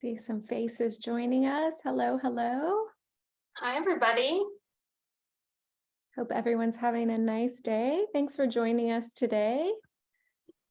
See some faces joining us. Hello, hello. Hi, everybody. Hope everyone's having a nice day. Thanks for joining us today.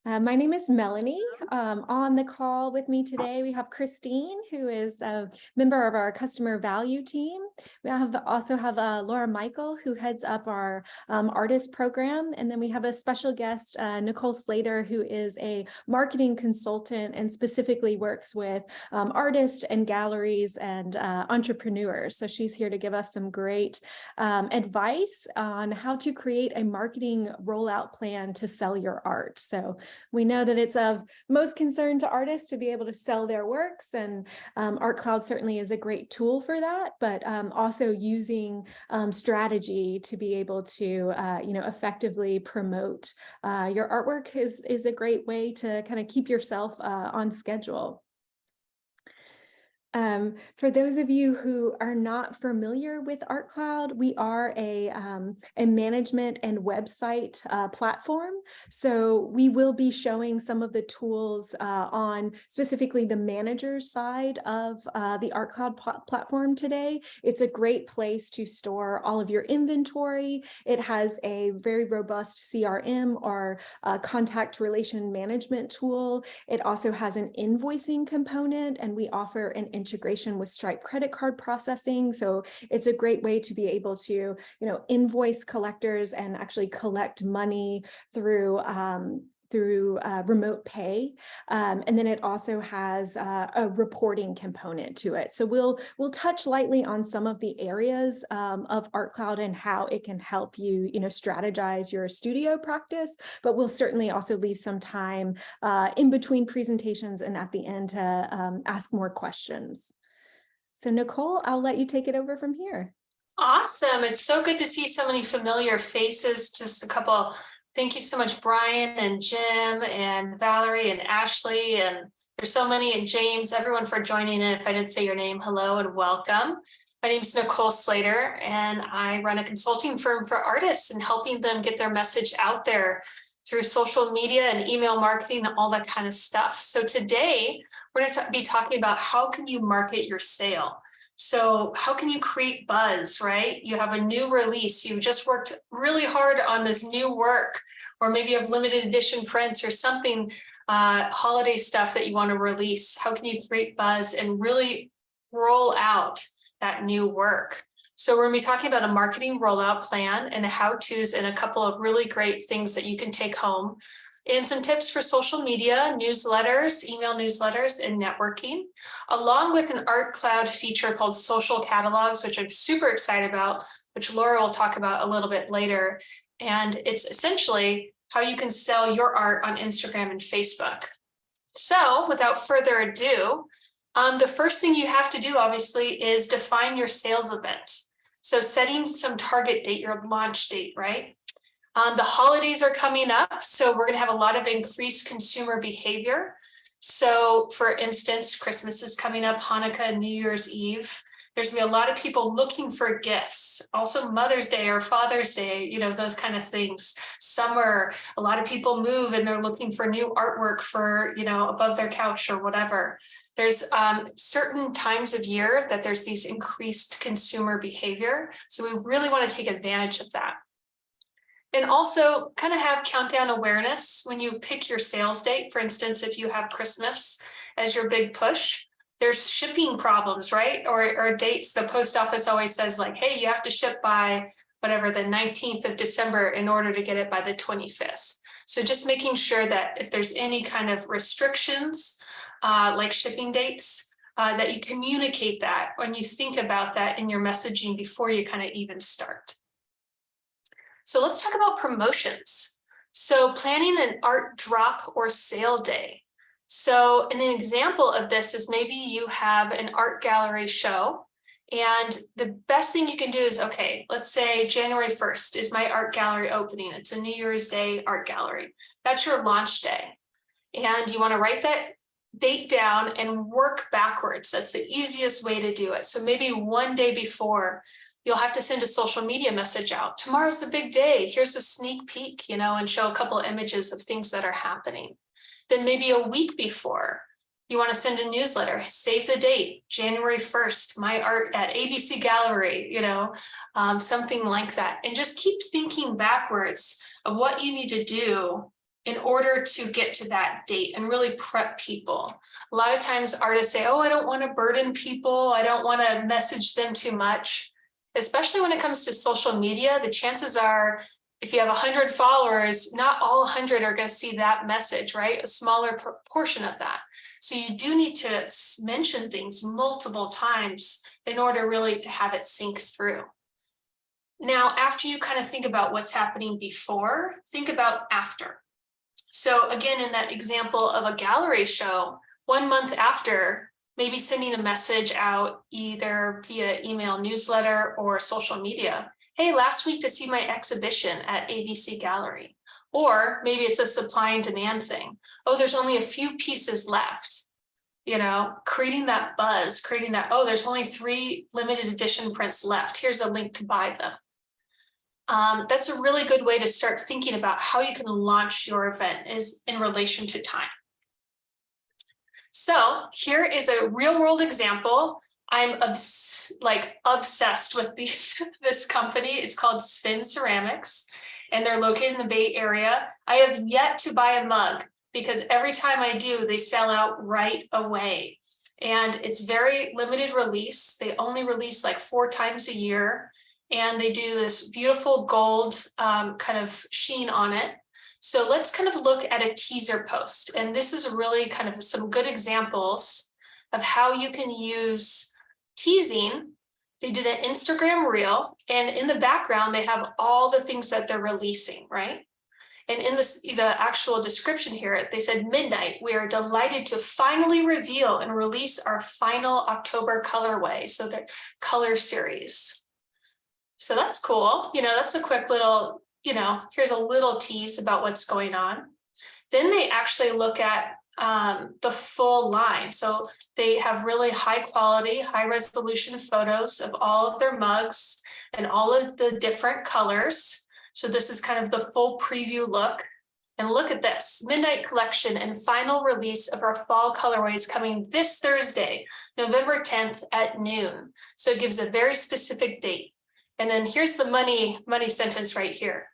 My name is Melanie. On the call with me today, we have Christine, who is a member of our customer value team. We also have 𝗺_Michael, who heads up our artist program. And then we have a special guest, 𝗃𝗁𝗫𝗍𝗍, who is a marketing consultant and specifically works with artists and galleries and entrepreneurs. So she's here to give us some great advice on how to create a marketing rollout plan to sell your art. So we know that it's of most concern to artists to be able to sell their works, and ArtCloud certainly is a great tool for that, but also using strategy to be able to effectively promote your artwork is a great way to kind of keep yourself on schedule. For those of you who are not familiar with ArtCloud, we are a management and website platform. So we will be showing some of the tools on specifically the manager's side of the ArtCloud platform today. It's a great place to store all of your inventory. It has a very robust CRM or contact relation management tool. It also has an invoicing component, and we offer an integration with Stripe credit card processing. So it's a great way to be able to, invoice collectors and actually collect money through remote pay. And then it also has a reporting component to it. So we'll touch lightly on some of the areas of ArtCloud and how it can help you, strategize your studio practice, but we'll certainly also leave some time in between presentations and at the end to ask more questions. So Nicole, I'll let you take it over from here. Awesome. It's so good to see so many familiar faces. Just a couple. Thank you so much, Brian and Jim and Valerie and Ashley. And there's so many, and James, everyone for joining in. If I didn't say your name, hello and welcome. My name is 𝗃𝗁𝗫𝗍𝗍, and I run a consulting firm for artists and helping them get their message out there through social media and email marketing and all that kind of stuff. So today we're going to be talking about how can you market your sale. So how can you create buzz, right? You have a new release. You just worked really hard on this new work, or maybe you have limited edition prints or something, holiday stuff that you want to release. How can you create buzz and really roll out that new work? So we're going to be talking about a marketing rollout plan and the how-tos and a couple of really great things that you can take home, and some tips for social media, newsletters, email newsletters, and networking, along with an ArtCloud feature called Social Catalogs, which I'm super excited about, which Laura will talk about a little bit later. And it's essentially how you can sell your art on Instagram and Facebook. So without further ado, the first thing you have to do, obviously, is define your sales event. So setting some target date, your launch date, right? The holidays are coming up, so we're going to have a lot of increased consumer behavior. So, for instance, Christmas is coming up, Hanukkah, New Year's Eve. There's going to be a lot of people looking for gifts. Also, Mother's Day or Father's Day, those kind of things. Summer, a lot of people move and they're looking for new artwork for, above their couch or whatever. There's certain times of year that there's these increased consumer behavior. So we really want to take advantage of that. And also kind of have countdown awareness when you pick your sales date. For instance, if you have Christmas as your big push, there's shipping problems, right? Or dates. The post office always says like, hey, you have to ship by whatever, the 19th of December in order to get it by the 25th. So just making sure that if there's any kind of restrictions, like shipping dates, that you communicate that when you think about that in your messaging before you kind of even start. So let's talk about promotions. So planning an art drop or sale day. So an example of this is maybe you have an art gallery show, and the best thing you can do is, okay, let's say January 1st is my art gallery opening. It's a New Year's Day art gallery. That's your launch day. And you want to write that date down and work backwards. That's the easiest way to do it. So maybe one day before, you'll have to send a social media message out. Tomorrow's the big day. Here's a sneak peek, and show a couple of images of things that are happening. Then maybe a week before, You want to send a newsletter, save the date, January 1st, my art at ABC Gallery, something like that. And just keep thinking backwards of what you need to do in order to get to that date and really prep people. A lot of times artists say, oh, I don't want to burden people. I don't want to message them too much. Especially when it comes to social media, the chances are, if you have 100 followers, not all 100 are going to see that message, right? A smaller proportion of that. So you do need to mention things multiple times in order really to have it sink through. Now, after you kind of think about what's happening before, think about after. So again, in that example of a gallery show, 1 month after, maybe sending a message out either via email newsletter or social media. Hey, last week to see my exhibition at ABC Gallery. Or maybe it's a supply and demand thing. Oh, there's only a few pieces left. Creating that buzz, creating that, oh, there's only 3 limited edition prints left. Here's a link to buy them. That's a really good way to start thinking about how you can launch your event is in relation to time. So here is a real world example. I'm obsessed with this company. It's called Spin Ceramics, and they're located in the Bay Area. I have yet to buy a mug because every time I do, they sell out right away. And it's very limited release. They only release like 4 times a year. And they do this beautiful gold kind of sheen on it. So let's kind of look at a teaser post. And this is really kind of some good examples of how you can use teasing. They did an Instagram reel, and in the background, they have all the things that they're releasing, right? And in the actual description here, they said, midnight, we are delighted to finally reveal and release our final October colorway. So the color series. So that's cool. That's a quick little, here's a little tease about what's going on. Then they actually look at the full line. So they have really high quality, high resolution photos of all of their mugs and all of the different colors. So this is kind of the full preview look. And look at this, midnight collection and final release of our fall colorways coming this Thursday, November 10th at noon. So it gives a very specific date. And then here's the money sentence right here.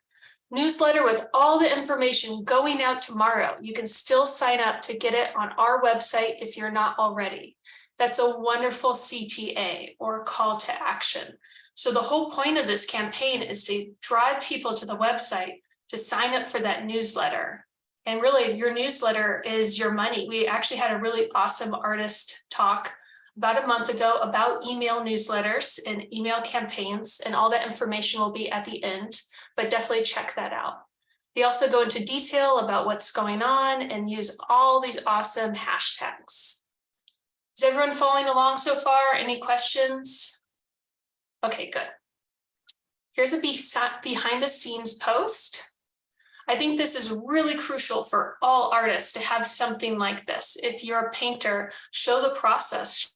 Newsletter with all the information going out tomorrow. You can still sign up to get it on our website if you're not already. That's a wonderful CTA or call to action. So the whole point of this campaign is to drive people to the website to sign up for that newsletter. And really, your newsletter is your money. We actually had a really awesome artist talk about a month ago about email newsletters and email campaigns, and all that information will be at the end, but definitely check that out. They also go into detail about what's going on and use all these awesome hashtags. Is everyone following along so far? Any questions? Okay, good. Here's a behind the scenes post. I think this is really crucial for all artists to have something like this. If you're a painter, show the process,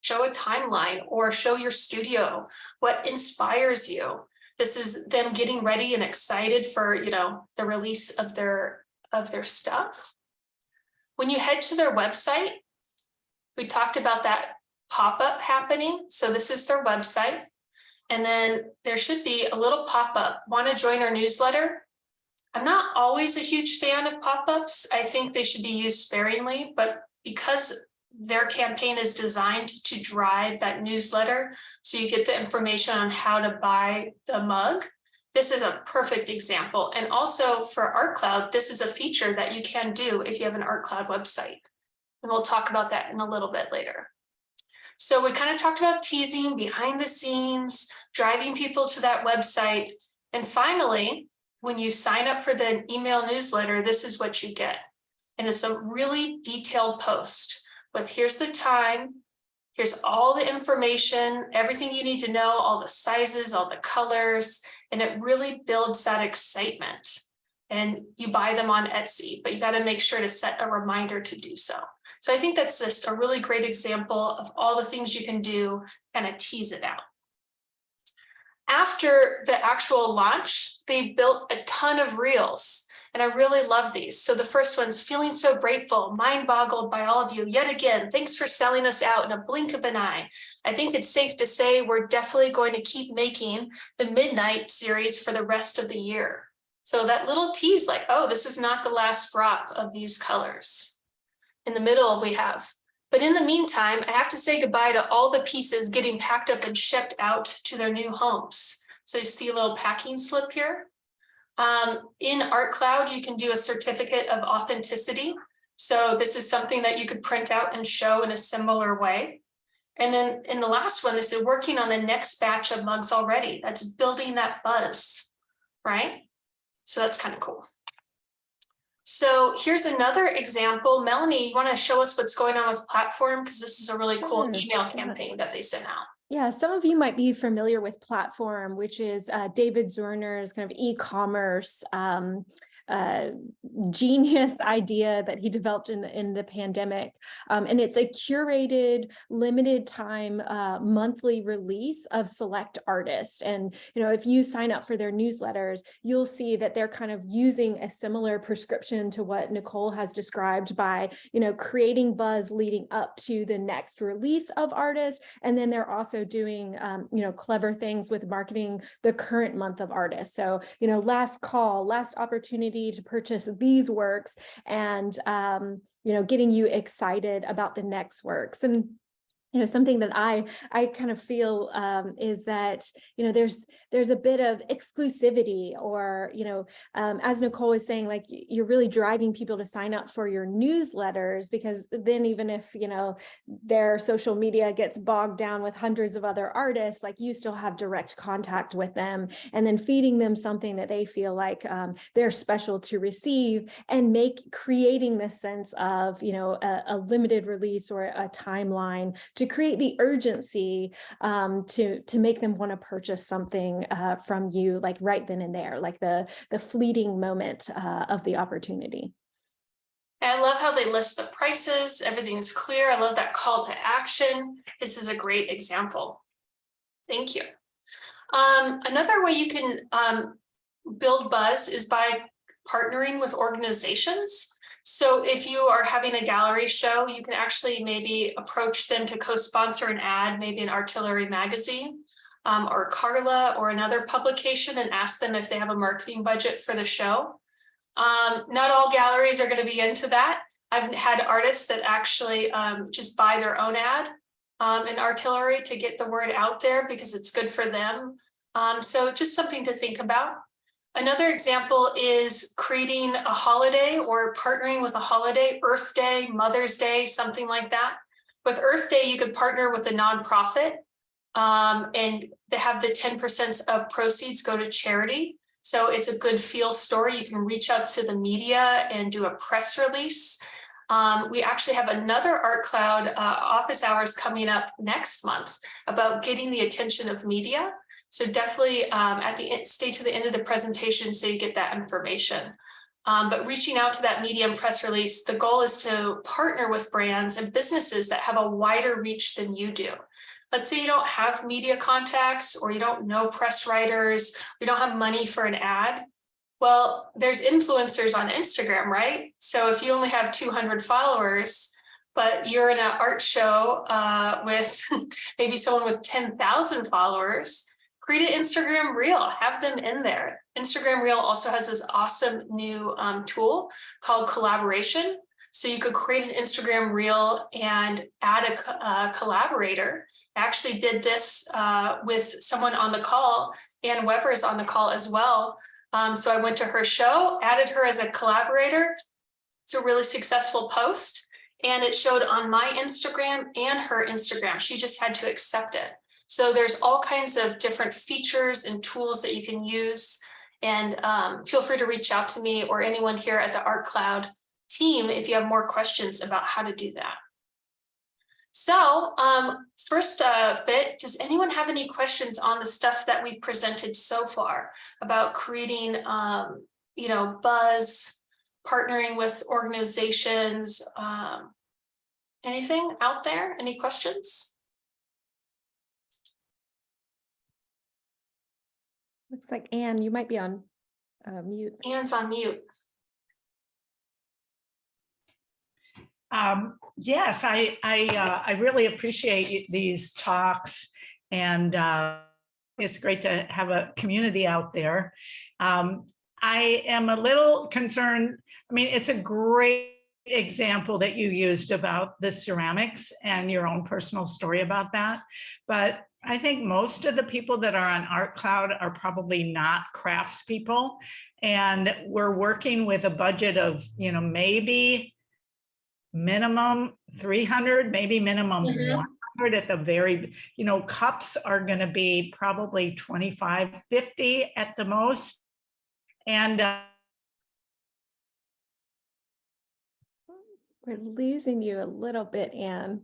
show a timeline, or show your studio, what inspires you. This is them getting ready and excited for, the release of their stuff. When you head to their website, we talked about that pop-up happening. So this is their website. And then there should be a little pop-up. Want to join our newsletter? I'm not always a huge fan of pop-ups. I think they should be used sparingly, but because their campaign is designed to drive that newsletter, so you get the information on how to buy the mug, this is a perfect example. And also for ArtCloud, this is a feature that you can do if you have an ArtCloud website. And we'll talk about that in a little bit later. So we kind of talked about teasing, behind the scenes, driving people to that website. And finally, when you sign up for the email newsletter, this is what you get. And it's a really detailed post with here's the time, here's all the information, everything you need to know, all the sizes, all the colors, and it really builds that excitement. And you buy them on Etsy, but you got to make sure to set a reminder to do so. So I think that's just a really great example of all the things you can do, kind of tease it out. After the actual launch, they built a ton of reels. And I really love these. So the first one's feeling so grateful, mind boggled by all of you yet again. Thanks for selling us out in a blink of an eye. I think it's safe to say we're definitely going to keep making the Midnight series for the rest of the year. So that little tease like, oh, this is not the last drop of these colors. In the middle we have, but in the meantime, I have to say goodbye to all the pieces getting packed up and shipped out to their new homes. So you see a little packing slip here. In ArtCloud, you can do a certificate of authenticity. So this is something that you could print out and show in a similar way. And then in the last one, they said working on the next batch of mugs already. That's building that buzz, right? So that's kind of cool. So here's another example. Melanie, you want to show us what's going on with Platform? Because this is a really cool email campaign that they sent out. Yeah, some of you might be familiar with Platform, which is David Zwirner's kind of e-commerce genius idea that he developed in the pandemic. And it's a curated, limited time monthly release of select artists. And, you know, if you sign up for their newsletters, you'll see that they're kind of using a similar prescription to what Nicole has described by, you know, creating buzz leading up to the next release of artists. And then they're also doing, you know, clever things with marketing the current month of artists. So, you know, last call, last opportunity to purchase these works, and you know, getting you excited about the next works. And you know, something that I kind of feel is that, you know, there's a bit of exclusivity, or, you know, as Nicole was saying, like you're really driving people to sign up for your newsletters, because then even if, you know, their social media gets bogged down with hundreds of other artists, like you still have direct contact with them, and then feeding them something that they feel like they're special to receive, and creating this sense of, you know, a limited release or a timeline to create the urgency to make them want to purchase something from you, like right then and there, like the fleeting moment of the opportunity. And I love how they list the prices. Everything's clear. I love that call to action. This is a great example. Thank you. Another way you can build buzz is by partnering with organizations. So if you are having a gallery show, you can actually maybe approach them to co-sponsor an ad, maybe in Artillery magazine or Carla or another publication, and ask them if they have a marketing budget for the show. Not all galleries are going to be into that. I've had artists that actually just buy their own ad in Artillery to get the word out there because it's good for them. So just something to think about. Another example is creating a holiday or partnering with a holiday, Earth Day, Mother's Day, something like that. With Earth Day, you could partner with a nonprofit and they have the 10% of proceeds go to charity. So it's a good feel story. You can reach out to the media and do a press release. We actually have another ArtCloud office hours coming up next month about getting the attention of media. So definitely stay to the end of the presentation so you get that information. But reaching out to that media and press release, the goal is to partner with brands and businesses that have a wider reach than you do. Let's say you don't have media contacts, or you don't know press writers, you don't have money for an ad. Well, there's influencers on Instagram, right? So if you only have 200 followers, but you're in an art show with maybe someone with 10,000 followers, create an Instagram reel, have them in there. Instagram reel also has this awesome new tool called collaboration. So you could create an Instagram reel and add a collaborator. I actually did this with someone on the call. Ann Weber is on the call as well. So I went to her show, added her as a collaborator. It's a really successful post, and it showed on my Instagram and her Instagram. She just had to accept it. So there's all kinds of different features and tools that you can use. And feel free to reach out to me or anyone here at the ArtCloud team if you have more questions about how to do that. So first bit, does anyone have any questions on the stuff that we've presented so far about creating, you know, buzz, partnering with organizations, anything out there? Any questions? Looks like Anne, you might be on mute. Anne's on mute. Yes, I really appreciate these talks, and it's great to have a community out there. I am a little concerned. I mean, it's a great example that you used about the ceramics and your own personal story about that. But I think most of the people that are on ArtCloud are probably not craftspeople. And we're working with a budget of, maybe minimum 300, maybe minimum 100 at the very, cups are going to be probably 25, 50 at the most. And we're losing you a little bit, Anne.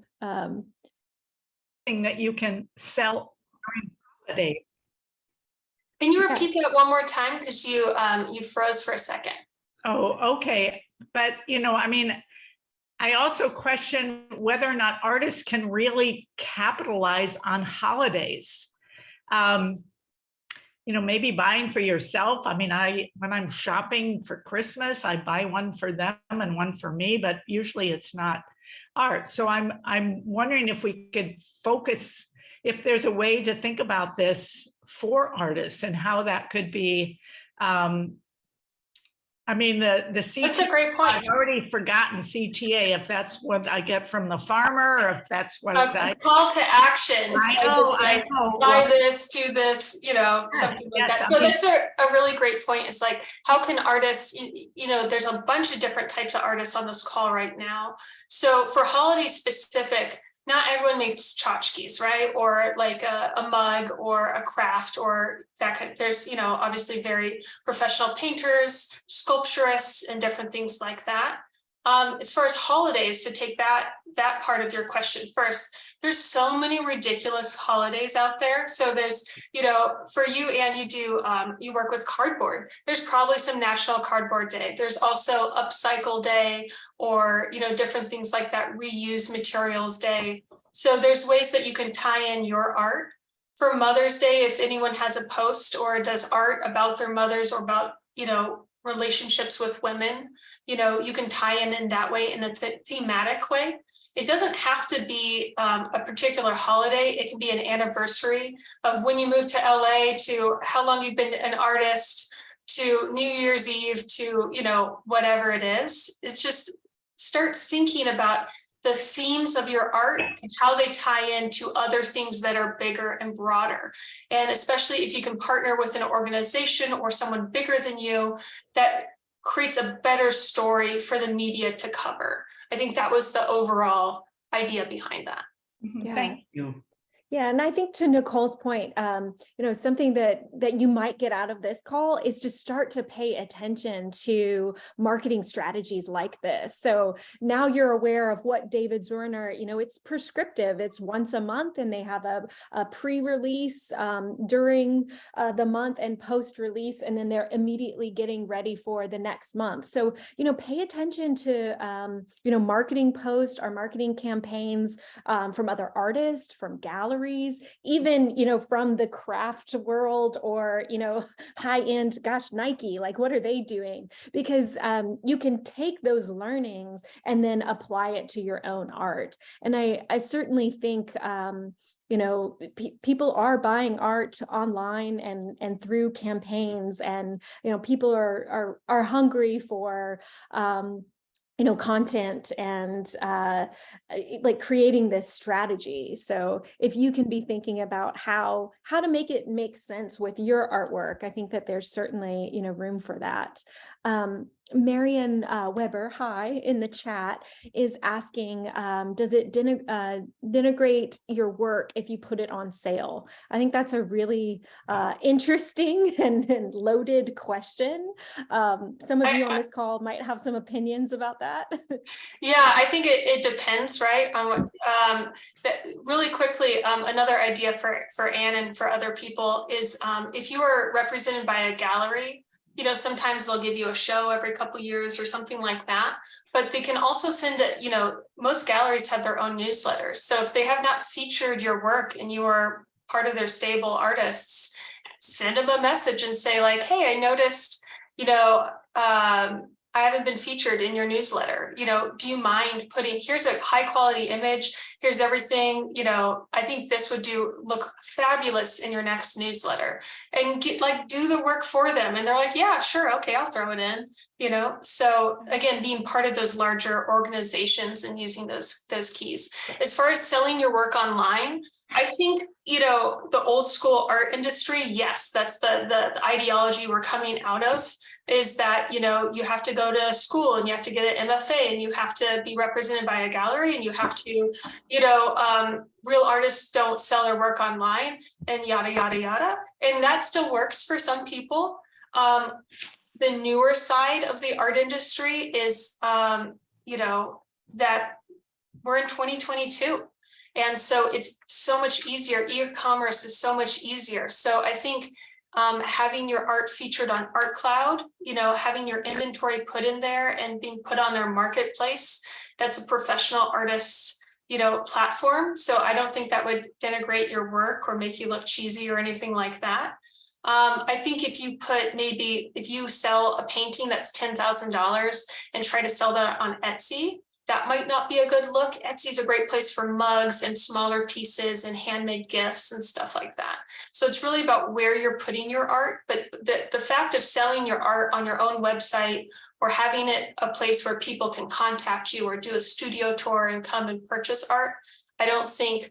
That you can sell during holidays. Can you repeat that one more time? Because you froze for a second. Oh, okay. But, I mean, I also question whether or not artists can really capitalize on holidays. Maybe buying for yourself. I mean, when I'm shopping for Christmas, I buy one for them and one for me, but usually it's not art. So I'm wondering if we could focus, if there's a way to think about this for artists and how that could be. I mean, the CTA, that's a great point. I've already forgotten CTA, if that's what I get from the farmer, or if that's what I call to action. I know. Buy this, do this, something like that. So that's a really great point. It's like, how can artists, there's a bunch of different types of artists on this call right now. So for holiday specific, not everyone makes tchotchkes, right? Or like a mug or a craft or that kind of, there's, obviously very professional painters, sculpturists, and different things like that. As far as holidays, to take that part of your question first, there's so many ridiculous holidays out there. So there's, for you, Anne, you work with cardboard. There's probably some National Cardboard Day. There's also Upcycle Day, or, different things like that, Reuse Materials Day. So there's ways that you can tie in your art. For Mother's Day, if anyone has a post or does art about their mothers or about, relationships with women, you can tie in that way, in a thematic way. It doesn't have to be a particular holiday. It can be an anniversary of when you moved to LA, to how long you've been an artist, to New Year's Eve, to, whatever it is. It's just start thinking about the themes of your art and how they tie into other things that are bigger and broader. And especially if you can partner with an organization or someone bigger than you, that creates a better story for the media to cover. I think that was the overall idea behind that. Yeah. Thank you. Yeah, and I think to Nicole's point, something that you might get out of this call is to start to pay attention to marketing strategies like this. So now you're aware of what David Zwirner, it's prescriptive. It's once a month, and they have a pre-release during the month and post-release, and then they're immediately getting ready for the next month. So, pay attention to, marketing posts or marketing campaigns from other artists, from galleries, even, from the craft world, or, high-end, Nike, like, what are they doing? Because you can take those learnings and then apply it to your own art. And I certainly think, people are buying art online and through campaigns, and, people are hungry for, content and like creating this strategy. So if you can be thinking about how to make it make sense with your artwork, I think that there's certainly, room for that. Marion Weber, hi, in the chat is asking, does it denigrate your work if you put it on sale? I think that's a really interesting and loaded question. Some of you on this call might have some opinions about that. Yeah, I think it depends, right? On really quickly, another idea for Anne and for other people is if you are represented by a gallery, sometimes they'll give you a show every couple of years or something like that, but they can also send it, most galleries have their own newsletters. So if they have not featured your work and you are part of their stable artists, send them a message and say like, hey, I noticed, I haven't been featured in your newsletter. Do you mind putting, here's a high quality image, here's everything, I think this would look fabulous in your next newsletter, and do the work for them. And they're like, yeah, sure. Okay, I'll throw it in, So again, being part of those larger organizations and using those keys. As far as selling your work online, I think, the old school art industry, yes, that's the ideology we're coming out of, is that, you have to go to school and you have to get an MFA and you have to be represented by a gallery and you have to, real artists don't sell their work online and yada, yada, yada. And that still works for some people. The newer side of the art industry is, that we're in 2022. And so it's so much easier. E-commerce is so much easier. So I think having your art featured on ArtCloud, having your inventory put in there and being put on their marketplace, that's a professional artist, platform. So I don't think that would denigrate your work or make you look cheesy or anything like that. I think if you sell a painting that's $10,000 and try to sell that on Etsy, that might not be a good look. Etsy is a great place for mugs and smaller pieces and handmade gifts and stuff like that. So it's really about where you're putting your art. But the fact of selling your art on your own website or having it a place where people can contact you or do a studio tour and come and purchase art, I don't think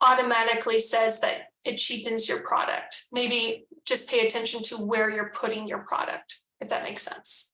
automatically says that it cheapens your product. Maybe just pay attention to where you're putting your product, if that makes sense.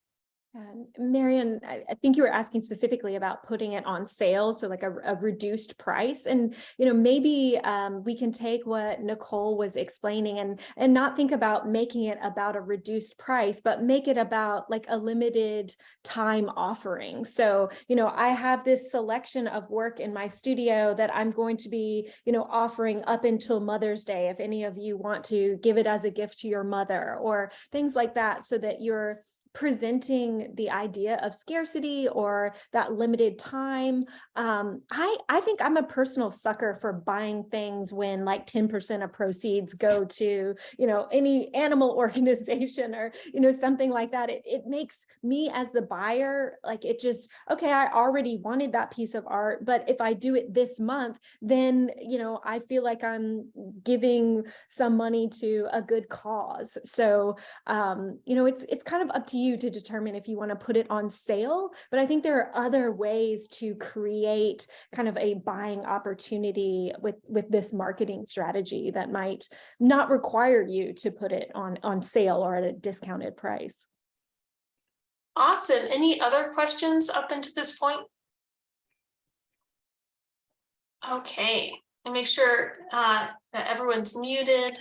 Marian, I think you were asking specifically about putting it on sale, so like a reduced price. And maybe we can take what Nicole was explaining and not think about making it about a reduced price, but make it about like a limited time offering. So I have this selection of work in my studio that I'm going to be offering up until Mother's Day, if any of you want to give it as a gift to your mother or things like that, so that you're presenting the idea of scarcity or that limited time. I think I'm a personal sucker for buying things when like 10% of proceeds go to, any animal organization or, something like that. It makes me as the buyer, like it just, okay, I already wanted that piece of art, but if I do it this month, then, I feel like I'm giving some money to a good cause. So, it's kind of up to you to determine if you want to put it on sale, but I think there are other ways to create kind of a buying opportunity with this marketing strategy that might not require you to put it on sale or at a discounted price. Awesome. Any other questions up until this point? Okay, and make sure that everyone's muted.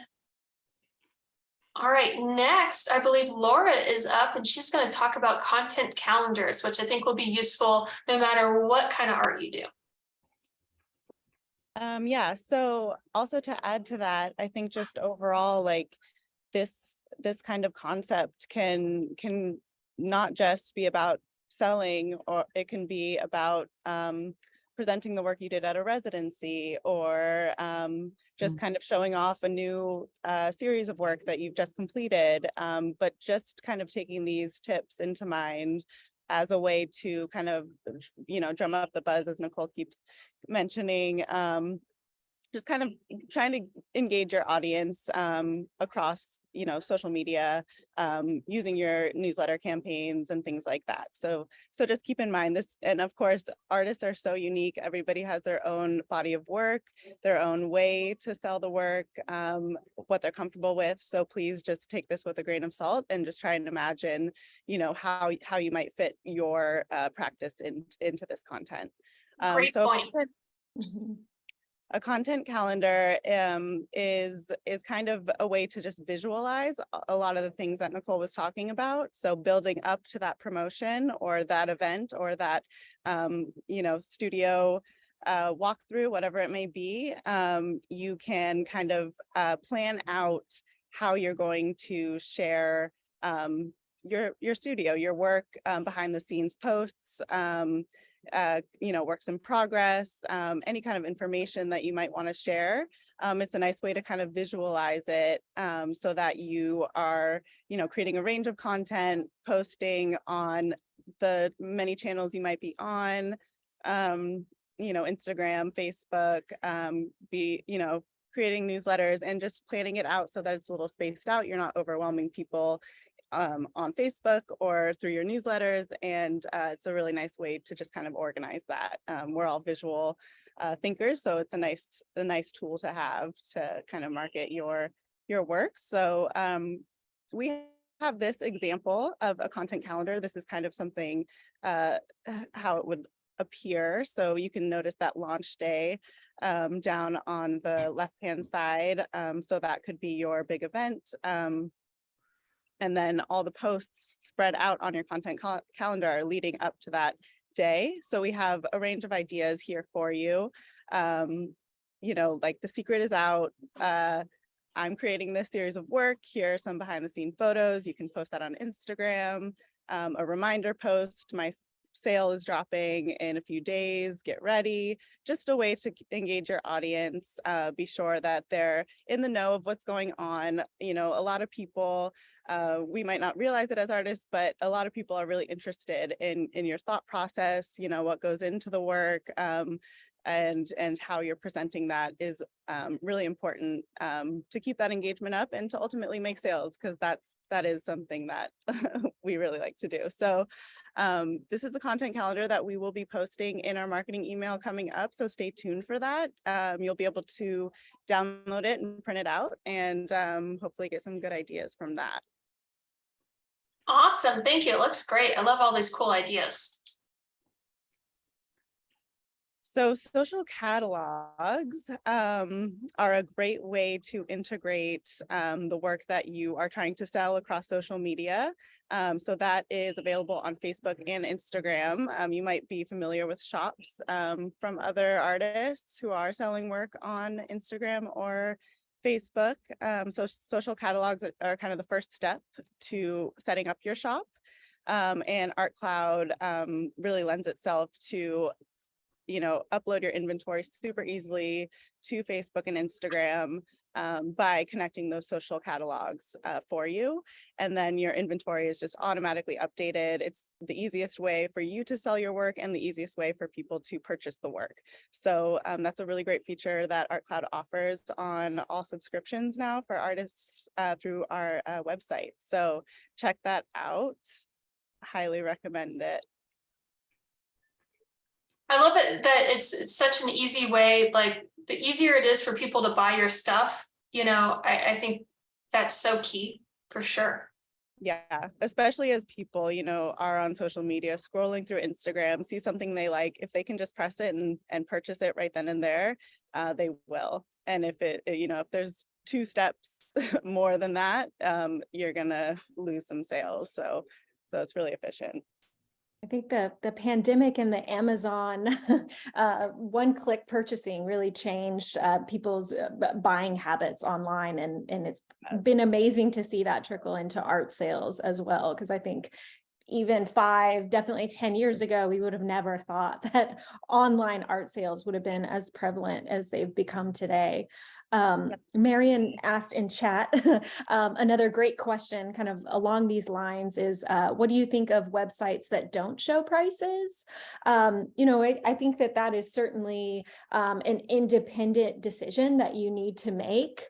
All right, next, I believe Laura is up and she's going to talk about content calendars, which I think will be useful no matter what kind of art you do. Yeah, so also to add to that, I think just overall, like this kind of concept can not just be about selling, or it can be about presenting the work you did at a residency, or just kind of showing off a new series of work that you've just completed, but just kind of taking these tips into mind as a way to kind of, drum up the buzz, as Nicole keeps mentioning, just kind of trying to engage your audience across, social media, using your newsletter campaigns and things like that. So just keep in mind this, and of course, artists are so unique. Everybody has their own body of work, their own way to sell the work, what they're comfortable with. So please just take this with a grain of salt and just try and imagine, how you might fit your practice into this content. Great point. A content calendar is kind of a way to just visualize a lot of the things that Nicole was talking about. So building up to that promotion or that event or that, studio walkthrough, whatever it may be, you can kind of plan out how you're going to share your studio, your work, behind the scenes posts, works in progress, any kind of information that you might want to share It's a nice way to kind of visualize it so that you are, creating a range of content, posting on the many channels you might be on, Instagram, Facebook, creating newsletters and just planning it out so that it's a little spaced out. You're not overwhelming people on Facebook or through your newsletters. And it's a really nice way to just kind of organize that. We're all visual thinkers, so it's a nice tool to have to kind of market your work. So we have this example of a content calendar. This is kind of something how it would appear. So you can notice that launch day down on the left-hand side. So that could be your big event. And then all the posts spread out on your content calendar leading up to that day. So we have a range of ideas here for you. Like the secret is out. I'm creating this series of work. Here are some behind the scene photos. You can post that on Instagram. A reminder post, my sale is dropping in a few days, get ready. Just a way to engage your audience, be sure that they're in the know of what's going on. A lot of people, we might not realize it as artists, but a lot of people are really interested in your thought process, what goes into the work, and how you're presenting that is really important to keep that engagement up and to ultimately make sales, because that is something that we really like to do. So this is a content calendar that we will be posting in our marketing email coming up, so stay tuned for that. You'll be able to download it and print it out and hopefully get some good ideas from that. Awesome, thank you. It looks great. I love all these cool ideas. So social catalogs are a great way to integrate the work that you are trying to sell across social media. So that is available on Facebook and Instagram. You might be familiar with shops from other artists who are selling work on Instagram or Facebook. So social catalogs are kind of the first step to setting up your shop. And ArtCloud really lends itself to upload your inventory super easily to Facebook and Instagram by connecting those social catalogs for you. And then your inventory is just automatically updated. It's the easiest way for you to sell your work and the easiest way for people to purchase the work. So that's a really great feature that ArtCloud offers on all subscriptions now for artists through our website. So check that out. Highly recommend it. I love it that it's such an easy way, like the easier it is for people to buy your stuff, I think that's so key for sure. Yeah, especially as people, are on social media, scrolling through Instagram, see something they like, if they can just press it and purchase it right then and there, they will. And if if there's 2 steps more than that, you're gonna lose some sales. So it's really efficient. I think the pandemic and the Amazon one-click purchasing really changed people's buying habits online, and it's been amazing to see that trickle into art sales as well, because I think even 5, definitely 10 years ago, we would have never thought that online art sales would have been as prevalent as they've become today. Marion asked in chat, another great question kind of along these lines is, what do you think of websites that don't show prices? I think that is certainly an independent decision that you need to make.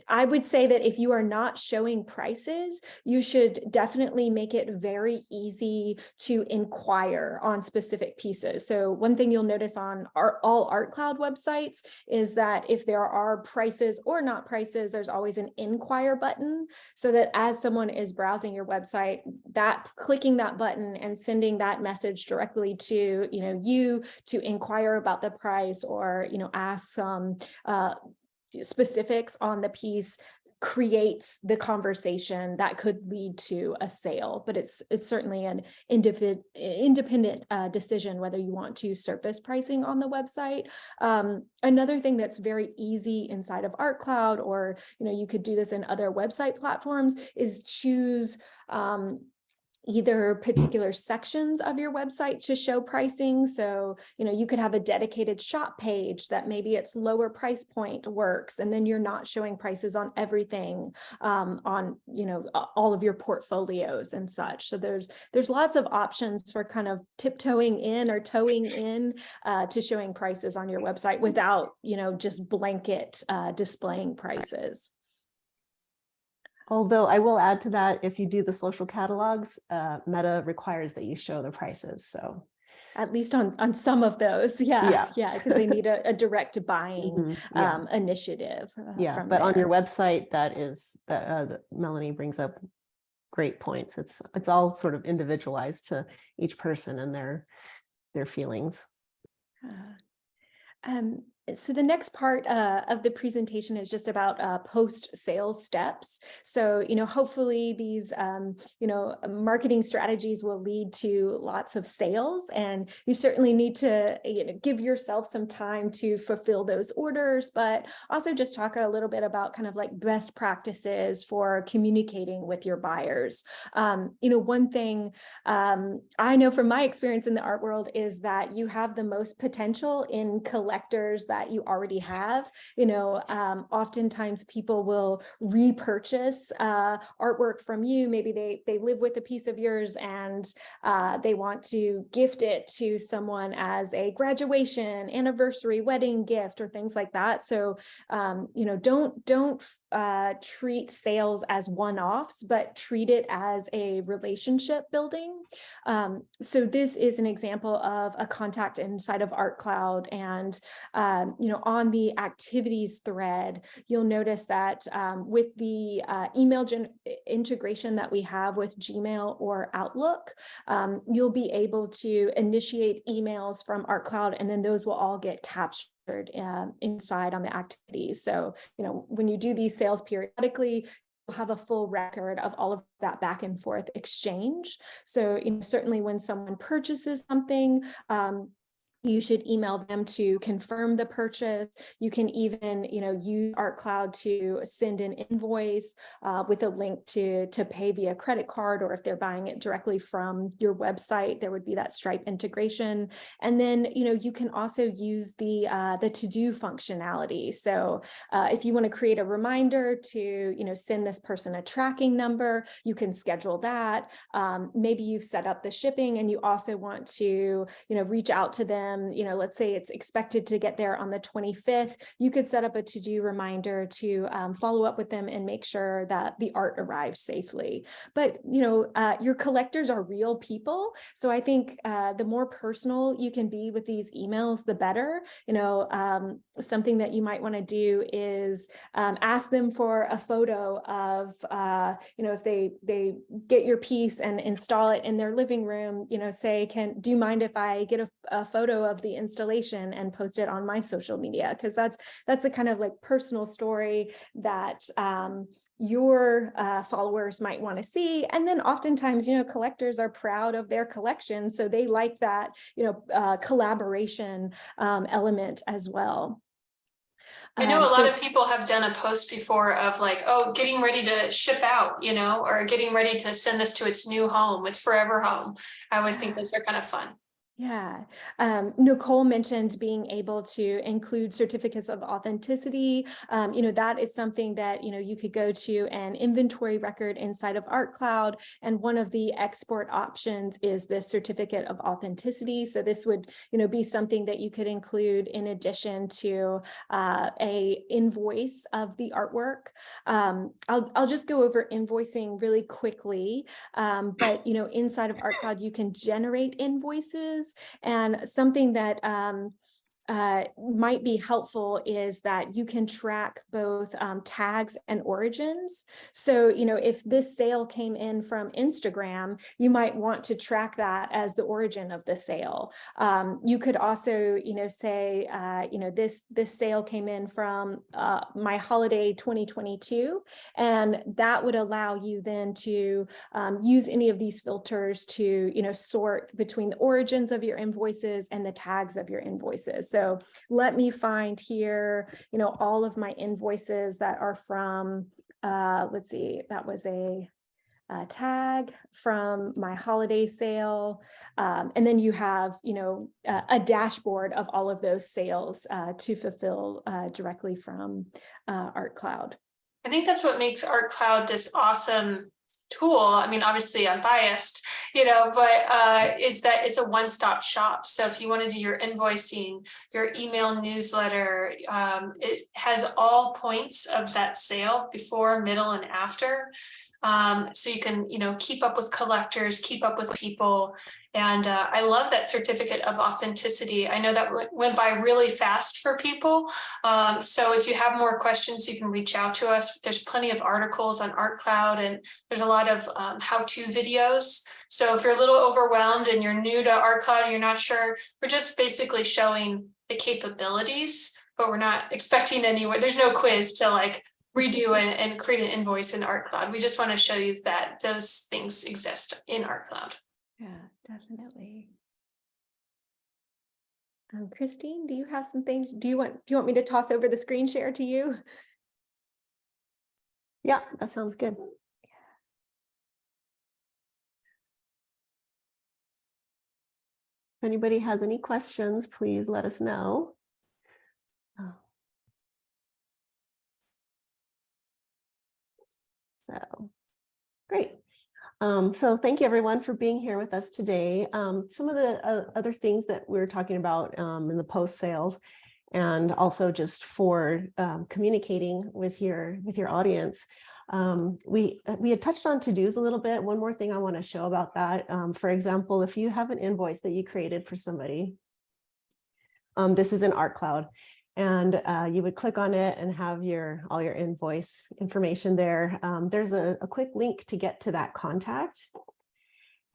I would say that if you are not showing prices, you should definitely make it very easy to inquire on specific pieces. So one thing you'll notice on all ArtCloud websites is that if there are prices or not prices, there's always an inquire button, so that as someone is browsing your website, that clicking that button and sending that message directly to you to inquire about the price or ask some specifics on the piece creates the conversation that could lead to a sale. But it's certainly an independent decision whether you want to surface pricing on the website. Another thing that's very easy inside of ArtCloud, or you could do this in other website platforms, is choose either particular sections of your website to show pricing. So, you could have a dedicated shop page that maybe it's lower price point works, and then you're not showing prices on everything on, all of your portfolios and such. So there's lots of options for kind of tiptoeing in or toeing in to showing prices on your website without, just blanket displaying prices. Although I will add to that, if you do the social catalogs, Meta requires that you show the prices. So at least on some of those, yeah, because they need a direct buying initiative. Yeah, but on your website, that Melanie brings up great points. It's all sort of individualized to each person and their feelings. So the next part of the presentation is just about post-sales steps. So, hopefully these, marketing strategies will lead to lots of sales, and you certainly need to, give yourself some time to fulfill those orders, but also just talk a little bit about kind of like best practices for communicating with your buyers. One thing I know from my experience in the art world is that you have the most potential in collectors that you already have. Oftentimes people will repurchase artwork from you. Maybe they live with a piece of yours and they want to gift it to someone as a graduation, anniversary, wedding gift, or things like that. So don't treat sales as one-offs, but treat it as a relationship building. So this is an example of a contact inside of ArtCloud, and on the activities thread, you'll notice that with the email integration that we have with Gmail or Outlook, you'll be able to initiate emails from ArtCloud, and then those will all get captured inside on the activities. So, when you do these sales periodically, you'll have a full record of all of that back and forth exchange. So, certainly when someone purchases something, you should email them to confirm the purchase. You can even, use ArtCloud to send an invoice with a link to pay via credit card, or if they're buying it directly from your website, there would be that Stripe integration. And then, you can also use the to-do functionality. So if you want to create a reminder to, send this person a tracking number, you can schedule that. Maybe you've set up the shipping and you also want to, reach out to them. Let's say it's expected to get there on the 25th. You could set up a to-do reminder to follow up with them and make sure that the art arrives safely. But, your collectors are real people. So I think the more personal you can be with these emails, the better. Something that you might want to do is ask them for a photo of, if they get your piece and install it in their living room, say, do you mind if I get a photo of the installation and post it on my social media? Because that's a kind of like personal story that your followers might want to see. And then oftentimes, collectors are proud of their collection, so they like that, collaboration element as well. I know a lot of people have done a post before of like, oh, getting ready to ship out, or getting ready to send this to its new home, its forever home. I always think those are kind of fun. Yeah. Nicole mentioned being able to include certificates of authenticity. That is something that, you could go to an inventory record inside of ArtCloud. And one of the export options is this certificate of authenticity. So this would, be something that you could include in addition to a invoice of the artwork. I'll just go over invoicing really quickly. But, inside of ArtCloud, you can generate invoices. And something that might be helpful is that you can track both tags and origins. So, if this sale came in from Instagram, you might want to track that as the origin of the sale. You could also, say, this sale came in from my holiday 2022, and that would allow you then to use any of these filters to, sort between the origins of your invoices and the tags of your invoices. So let me find here, all of my invoices that are from, let's see, that was a tag from my holiday sale. And then you have, a dashboard of all of those sales to fulfill directly from ArtCloud. I think that's what makes ArtCloud this awesome tool. I mean, obviously I'm biased, but is that it's a one-stop shop. So if you want to do your invoicing, your email newsletter, it has all points of that sale before, middle, and after. So you can, keep up with collectors, keep up with people. And I love that certificate of authenticity. I know that went by really fast for people. So if you have more questions, you can reach out to us. There's plenty of articles on ArtCloud, and there's a lot of how-to videos. So if you're a little overwhelmed and you're new to ArtCloud and you're not sure, we're just basically showing the capabilities, but we're not expecting anywhere. There's no quiz to redo and create an invoice in ArtCloud. We just want to show you that those things exist in ArtCloud. Yeah, definitely. Christine, do you have some things? Do you want me to toss over the screen share to you? Yeah, that sounds good. If anybody has any questions, please let us know. So great. So thank you everyone for being here with us today. Some of the other things that we're talking about in the post sales, and also just for communicating with your audience. We had touched on to-dos a little bit. One more thing I want to show about that. For example, if you have an invoice that you created for somebody, this is in ArtCloud. And you would click on it and have all your invoice information there. There's a quick link to get to that contact.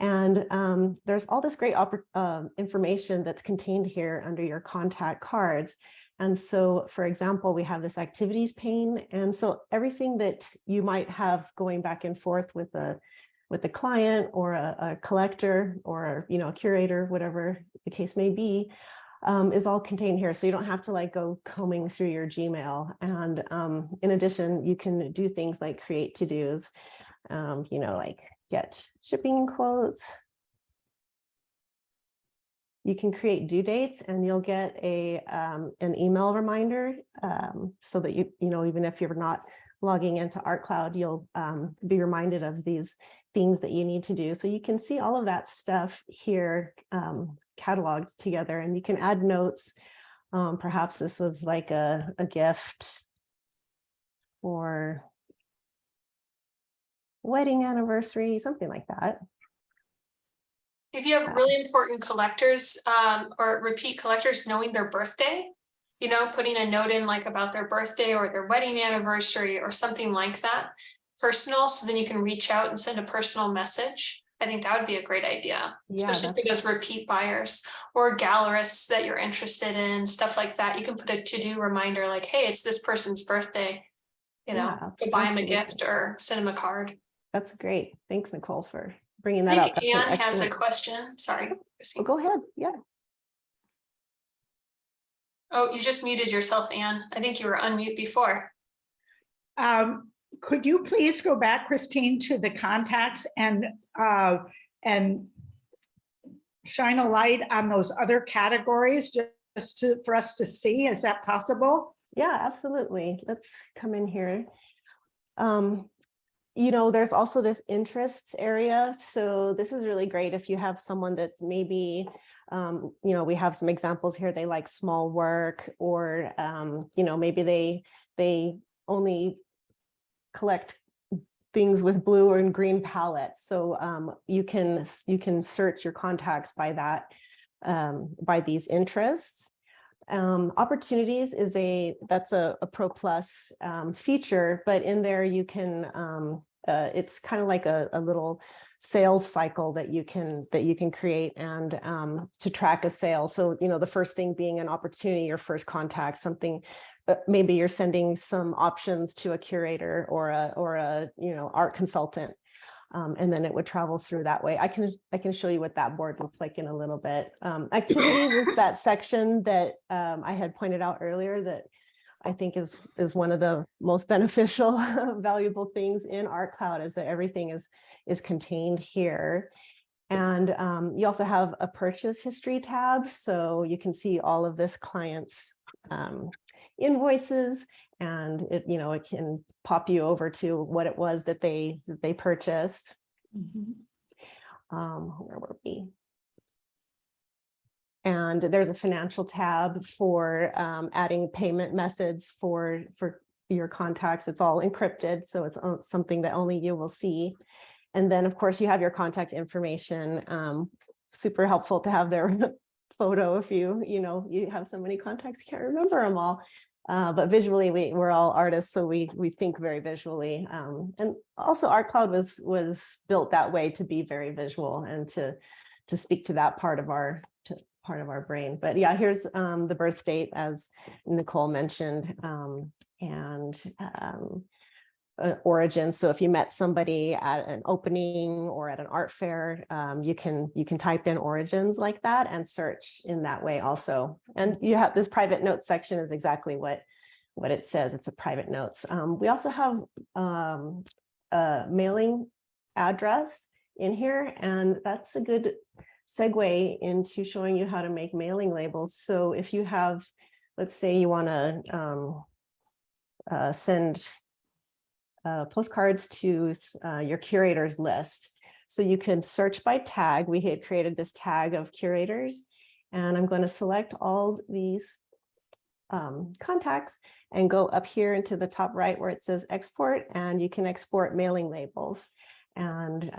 And there's all this great information that's contained here under your contact cards. And so, for example, we have this activities pane. And so everything that you might have going back and forth with a client or a collector or a curator, whatever the case may be, is all contained here. So you don't have to go combing through your Gmail. And in addition, you can do things like create to-dos, like get shipping quotes. You can create due dates and you'll get an email reminder so that even if you're not logging into ArtCloud, you'll be reminded of these things that you need to do. So you can see all of that stuff here cataloged together, and you can add notes. Perhaps this was like a gift for wedding anniversary, something like that. If you have really important collectors or repeat collectors, knowing their birthday, putting a note in about their birthday or their wedding anniversary or something like that, personal, so then you can reach out and send a personal message. I think that would be a great idea, especially for those repeat buyers or gallerists that you're interested in, stuff like that. You can put a to-do reminder like, hey, it's this person's birthday, go buy them a gift or send them a card. That's great. Thanks, Nicole, for bringing that up. Anne has a question. Sorry. Well, go ahead. Yeah. Oh, you just muted yourself, Anne. I think you were unmute before. Could you please go back, Christine, to the contacts and shine a light on those other categories just for us to see? Is that possible? Yeah, absolutely. Let's come in here. There's also this interests area. So this is really great if you have someone that's maybe, we have some examples here. They like small work, or, maybe they only collect things with blue or green palettes. So you can search your contacts by that, by these interests. Opportunities is that's a Pro Plus feature, but in there you can it's kind of like a little sales cycle that you can create and to track a sale. So the first thing being an opportunity, your first contact, something maybe you're sending some options to a curator or a art consultant. And then it would travel through that way. I can show you what that board looks like in a little bit. Activities is that section that I had pointed out earlier that I think is one of the most beneficial, valuable things in ArtCloud, is that everything is contained here. And you also have a purchase history tab, so you can see all of this client's invoices, and it can pop you over to what it was that they purchased. Where were we? And there's a financial tab for adding payment methods for your contacts. It's all encrypted, so it's something that only you will see. And then, of course, you have your contact information. Super helpful to have their photo if you have so many contacts, you can't remember them all. But visually, we're all artists, so we think very visually. And also, ArtCloud was built that way, to be very visual and to speak to that part of our brain. But yeah, here's the birth date, as Nicole mentioned, and origin. So if you met somebody at an opening or at an art fair, you can type in origins like that and search in that way also. And you have this private notes section is exactly what it says. It's a private notes. We also have a mailing address in here, and that's a good segue into showing you how to make mailing labels. So if you have, let's say you want to send postcards to your curators list. So you can search by tag. We had created this tag of curators, and I'm going to select all these contacts and go up here into the top right where it says export, and you can export mailing labels. And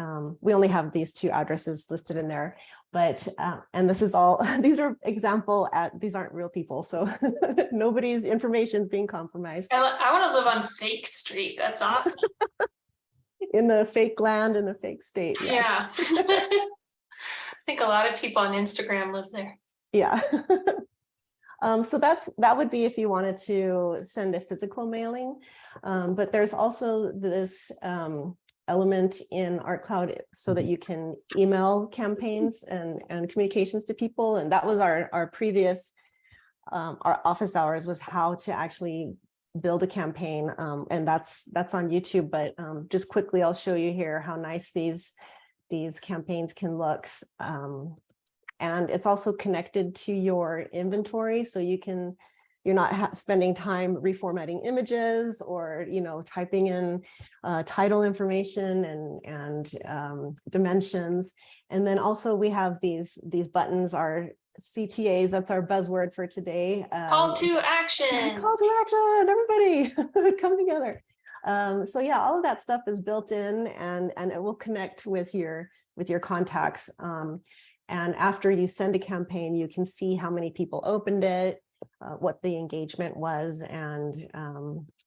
we only have these two addresses listed in there, but and this is all, these are these aren't real people, so nobody's information is being compromised. I want to live on Fake Street. That's awesome. In a fake land, in a fake state. Yes. Yeah. I think a lot of people on Instagram live there. Yeah. So that would be if you wanted to send a physical mailing, but there's also this element in ArtCloud so that you can email campaigns and communications to people. And that was our previous, our office hours, was how to actually build a campaign. And that's on YouTube, but just quickly, I'll show you here how nice these campaigns can look. And it's also connected to your inventory, so you're not spending time reformatting images or typing in title information and dimensions. And then also we have these buttons, our CTAs. That's our buzzword for today. Call to action. Call to action, everybody, come together. So yeah, all of that stuff is built in, and it will connect with your contacts. And after you send a campaign, you can see how many people opened it, what the engagement was, and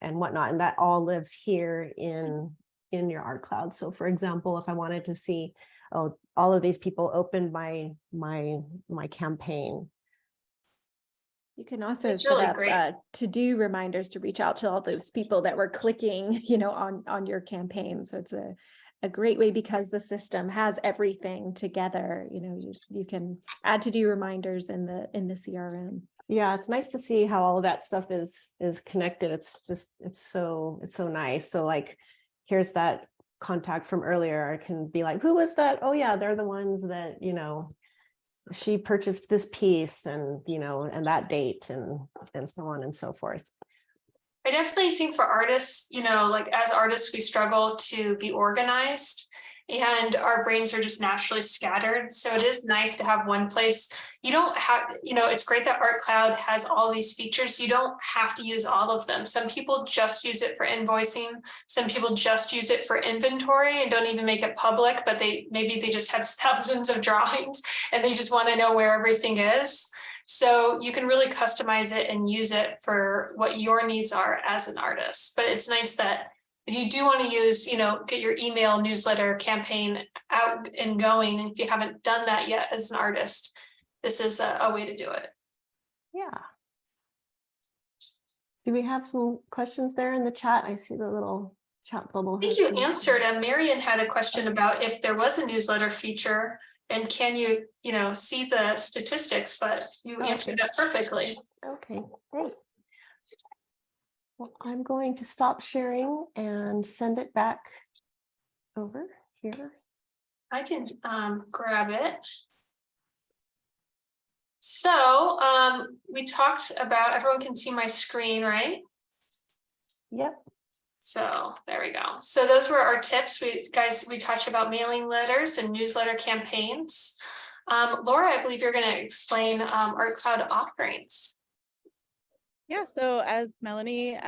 whatnot. And that all lives here in your ArtCloud. So for example, if I wanted to see, oh, all of these people opened my campaign. You can also It's set really up great. to-do reminders to reach out to all those people that were clicking, on your campaign. So it's a great way, because the system has everything together. You can add to-do reminders in the CRM. Yeah, it's nice to see how all of that stuff is connected. It's so nice. So like, here's that contact from earlier. I can be like, who was that? Oh yeah, they're the ones that, she purchased this piece, and and that date, and so on and so forth. I definitely think for artists, like as artists, we struggle to be organized, and our brains are just naturally scattered. So it is nice to have one place. You don't have, it's great that ArtCloud has all these features. You don't have to use all of them. Some people just use it for invoicing. Some people just use it for inventory and don't even make it public, but maybe they just have thousands of drawings and they just want to know where everything is. So you can really customize it and use it for what your needs are as an artist. But it's nice that if you do want to use, get your email newsletter campaign out and going, and if you haven't done that yet as an artist, this is a way to do it. Yeah. Do we have some questions there in the chat? I see the little chat bubble. I think you answered. Marion had a question about if there was a newsletter feature, and can you, see the statistics, but you answered that perfectly. Okay, great. Well, I'm going to stop sharing and send it back over here. I can grab it. So we talked about, everyone can see my screen, right? Yep. So there we go. So those were our tips. We talked about mailing letters and newsletter campaigns. Laura, I believe you're going to explain ArtCloud offerings. Yeah, so as Melanie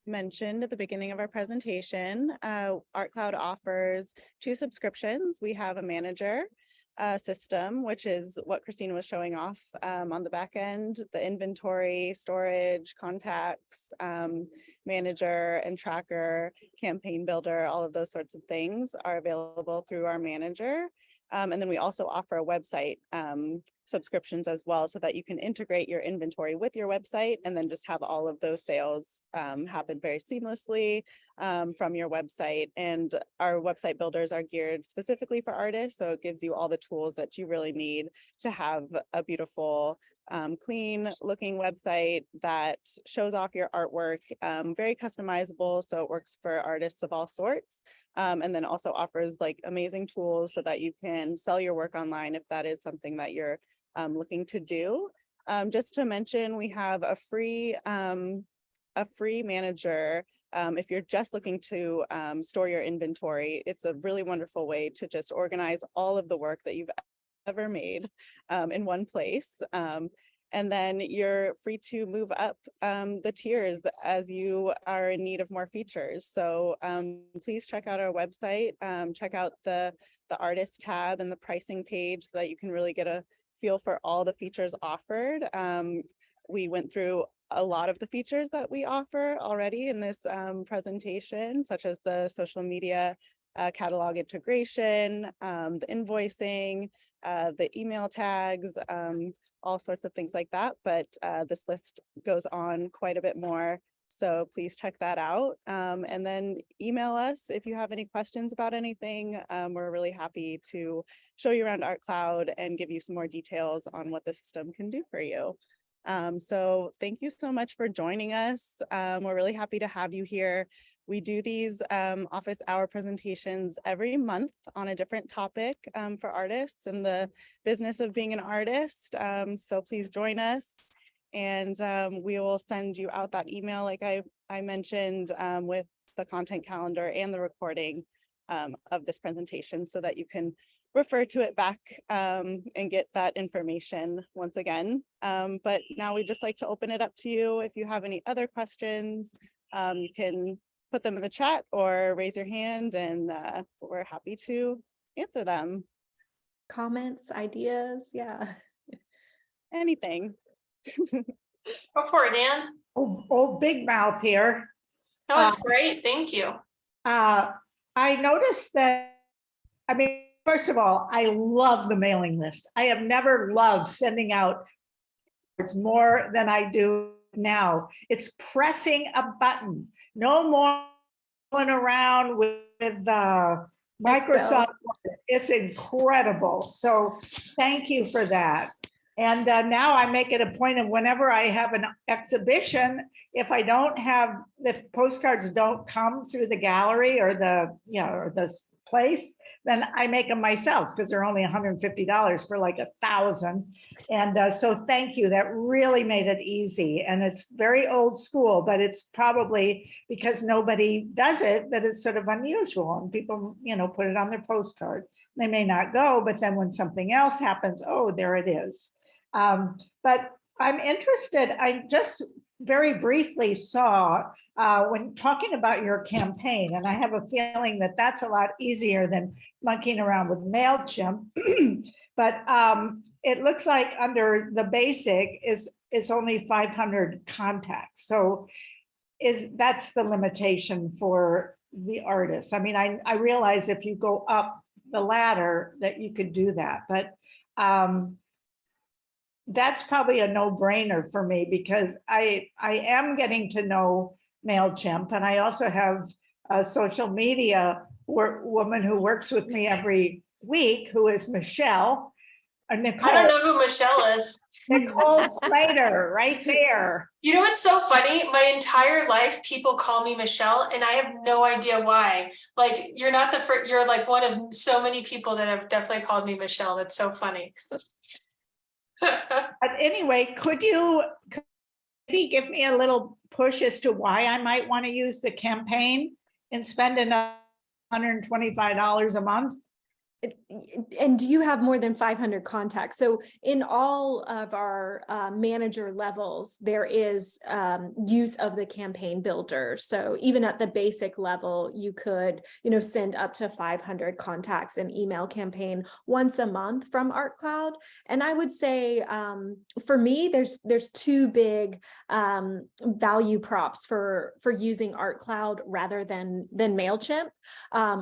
mentioned at the beginning of our presentation, ArtCloud offers 2 subscriptions. We have a manager system, which is what Christine was showing off on the back end. The inventory, storage, contacts, manager and tracker, campaign builder, all of those sorts of things are available through our manager. And then we also offer website subscriptions as well, so that you can integrate your inventory with your website and then just have all of those sales happen very seamlessly from your website. And our website builders are geared specifically for artists, so it gives you all the tools that you really need to have a beautiful, clean looking website that shows off your artwork, very customizable, so it works for artists of all sorts. And then also offers like amazing tools so that you can sell your work online if that is something that you're looking to do. Just to mention, we have a free manager. If you're just looking to store your inventory, it's a really wonderful way to just organize all of the work that you've ever made in one place. And then you're free to move up the tiers as you are in need of more features. So please check out our website, check out the artist tab and the pricing page so that you can really get a feel for all the features offered. We went through a lot of the features that we offer already in this presentation, such as the social media catalog integration, the invoicing, the email tags, all sorts of things like that. But this list goes on quite a bit more. So please check that out. And then email us if you have any questions about anything. We're really happy to show you around ArtCloud and give you some more details on what the system can do for you. So thank you so much for joining us. We're really happy to have you here. We do these office hour presentations every month on a different topic for artists and the business of being an artist. So please join us, and we will send you out that email like I mentioned with the content calendar and the recording of this presentation so that you can refer to it back and get that information once again. But now we'd just like to open it up to you. If you have any other questions, you can put them in the chat or raise your hand, and we're happy to answer them. Comments, ideas, yeah. Anything. Go for it, Dan. Old big mouth here. No, it's great. Thank you. I noticed that, I mean, first of all, I love the mailing list. I have never loved sending out it's more than I do now. It's pressing a button. No more going around with Microsoft. It's incredible. So thank you for that. And now I make it a point of whenever I have an exhibition, if I don't have, the postcards don't come through the gallery or the, or this place, then I make them myself because they're only $150 for like 1,000. And so thank you. That really made it easy. And it's very old school, but it's probably because nobody does it that it's sort of unusual. And people, put it on their postcard. They may not go, but then when something else happens, oh, there it is. But I'm interested, I just very briefly saw when talking about your campaign, and I have a feeling that that's a lot easier than monkeying around with MailChimp, but it looks like under the basic is only 500 contacts. So that's the limitation for the artist. I mean, I realize if you go up the ladder that you could do that, but that's probably a no-brainer for me because I am getting to know MailChimp, and I also have a social media woman who works with me every week, who is Michelle, Nicole. I don't know who Michelle is. 𝗫𝗁𝗁𝗍𝗪, right there. You know what's so funny? My entire life, people call me Michelle, and I have no idea why. Like, you're not the first, you're like one of so many people that have definitely called me Michelle. That's so funny. But anyway, could you maybe give me a little push as to why I might want to use the campaign and spend another $125 a month? And do you have more than 500 contacts? So in all of our manager levels, there is use of the campaign builder. So even at the basic level, you could, send up to 500 contacts an email campaign once a month from ArtCloud. And I would say, for me, there's two big value props for using ArtCloud rather than MailChimp.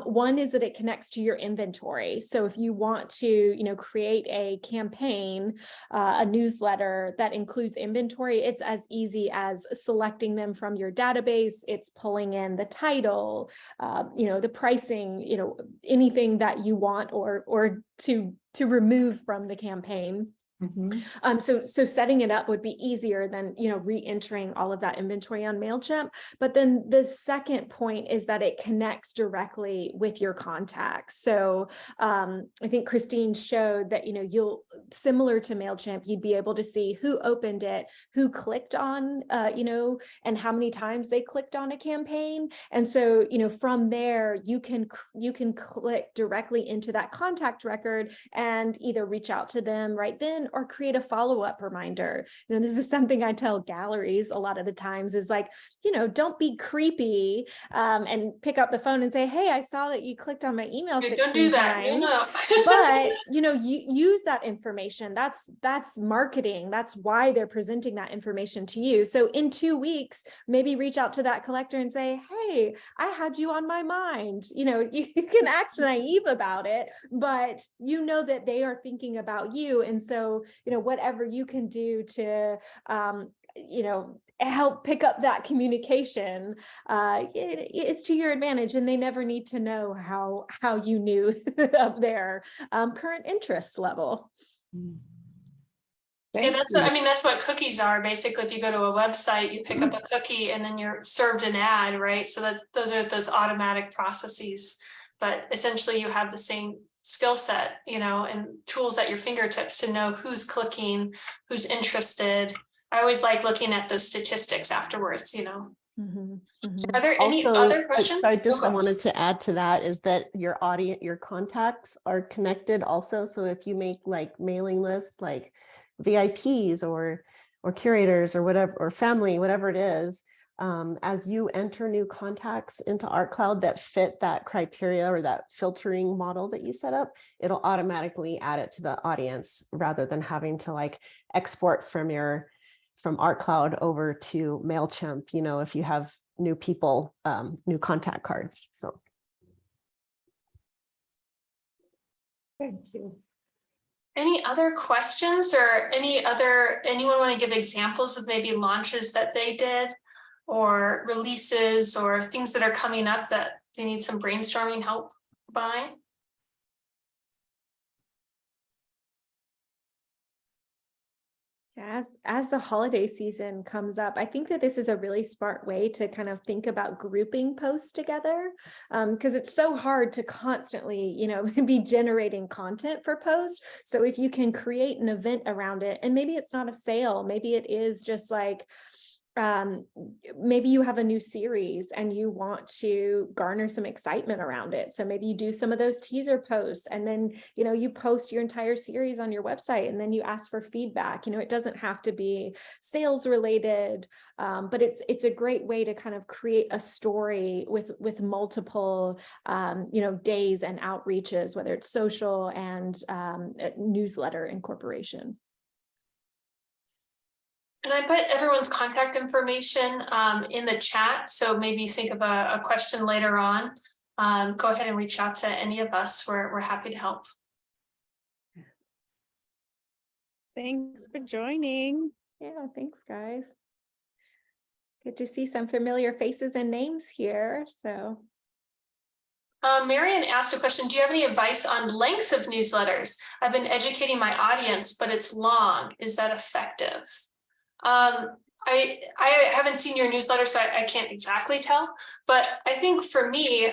One is that it connects to your inventory. So if you want to, create a campaign, a newsletter that includes inventory, it's as easy as selecting them from your database. It's pulling in the title, the pricing, anything that you want or to remove from the campaign. Mm-hmm. So setting it up would be easier than, re-entering all of that inventory on MailChimp. But then the second point is that it connects directly with your contacts. So I think Christine showed that, you'll, similar to MailChimp, you'd be able to see who opened it, who clicked on, and how many times they clicked on a campaign. And so, from there, you can click directly into that contact record and either reach out to them right then or create a follow-up reminder. This is something I tell galleries a lot of the times is like, don't be creepy and pick up the phone and say, hey, I saw that you clicked on my email 16 Don't do that. times. No. But, you use that information. That's marketing. That's why they're presenting that information to you. So in 2 weeks, maybe reach out to that collector and say, hey, I had you on my mind. You can act naive about it, but that they are thinking about you. And so, whatever you can do to, help pick up that communication is to your advantage, and they never need to know how you knew of their current interest level. Yeah, that's what cookies are. Basically, if you go to a website, you pick up a cookie and then you're served an ad, right? So those are those automatic processes, but essentially you have the same skill set, and tools at your fingertips to know who's clicking, who's interested. I always like looking at the statistics afterwards, Mm-hmm. Mm-hmm. Are there any other questions? I wanted to add to that is that your audience, your contacts are connected also. So if you make like mailing lists, like VIPs or curators or whatever, or family, whatever it is, as you enter new contacts into ArtCloud that fit that criteria or that filtering model that you set up, it'll automatically add it to the audience rather than having to like export from ArtCloud over to MailChimp, if you have new people, new contact cards. So. Thank you. Any other questions or anyone want to give examples of maybe launches that they did or releases or things that are coming up that they need some brainstorming help by? As the holiday season comes up, I think that this is a really smart way to kind of think about grouping posts together, because it's so hard to constantly, be generating content for posts. So if you can create an event around it, and maybe it's not a sale, maybe it is just like, maybe you have a new series and you want to garner some excitement around it. So maybe you do some of those teaser posts and then, you post your entire series on your website and then you ask for feedback. It doesn't have to be sales related, but it's a great way to kind of create a story with multiple, days and outreaches, whether it's social and newsletter incorporation. And I put everyone's contact information in the chat. So maybe think of a question later on. Go ahead and reach out to any of us. We're happy to help. Thanks for joining. Yeah, thanks, guys. Good to see some familiar faces and names here. So Marian asked a question. Do you have any advice on length of newsletters? I've been educating my audience, but it's long. Is that effective? I haven't seen your newsletter, so I can't exactly tell. But I think for me,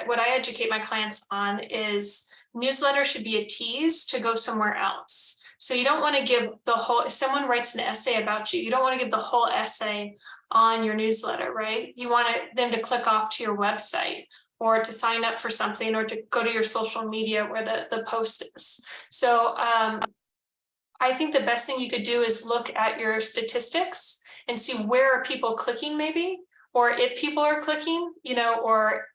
what I educate my clients on is newsletter should be a tease to go somewhere else. So you don't want to give the whole, if someone writes an essay about you, you don't want to give the whole essay on your newsletter, right? You want them to click off to your website or to sign up for something or to go to your social media where the post is. So I think the best thing you could do is look at your statistics and see where are people clicking maybe, or if people are clicking, you know, or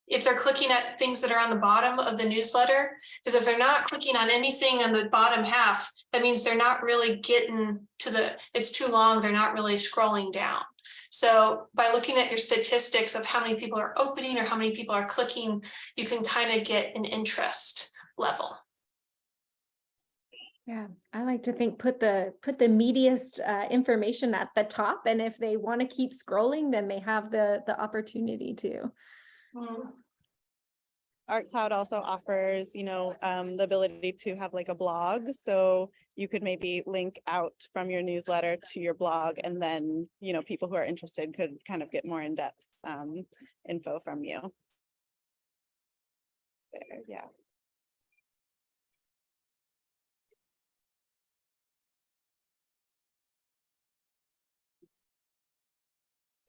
if they're clicking at things that are on the bottom of the newsletter, because if they're not clicking on anything on the bottom half, that means they're not really getting to it's too long, they're not really scrolling down. So by looking at your statistics of how many people are opening or how many people are clicking, you can kind of get an interest level. Yeah, I like to think put the meatiest information at the top, and if they want to keep scrolling, then they have the opportunity to. ArtCloud also offers, you know, the ability to have like a blog. So you could maybe link out from your newsletter to your blog, and then, you know, people who are interested could kind of get more in-depth info from you. There, yeah.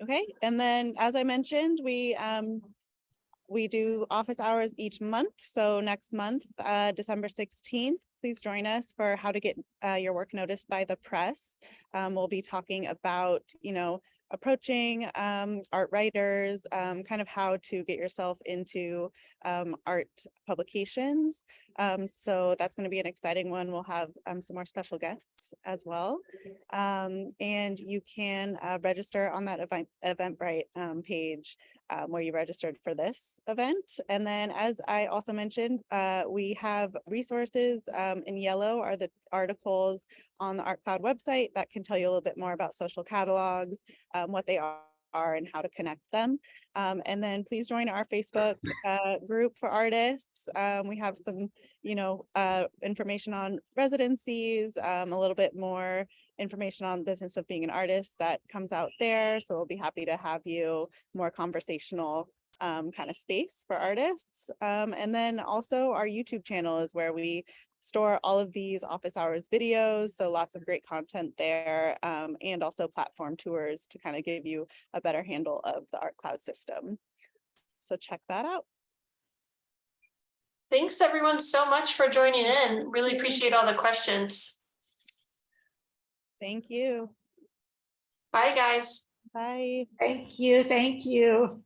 Okay, and then as I mentioned, we do office hours each month. So next month, December 16th, please join us for how to get your work noticed by the press. We'll be talking about, you know, approaching art writers, kind of how to get yourself into art publications. So that's going to be an exciting one. We'll have some more special guests as well. And you can register on that Eventbrite page where you registered for this event. And then, as I also mentioned, we have resources in yellow are the articles on the ArtCloud website that can tell you a little bit more about social catalogs, what they are and how to connect them. And then please join our Facebook group for artists. We have some, you know, information on residencies, a little bit more information on the business of being an artist that comes out there. So we'll be happy to have you more conversational kind of space for artists. And then also our YouTube channel is where we store all of these office hours videos. So lots of great content there, and also platform tours to kind of give you a better handle of the ArtCloud system. So check that out. Thanks everyone so much for joining in. Really appreciate all the questions. Thank you. Bye guys. Bye. Thank you. Thank you.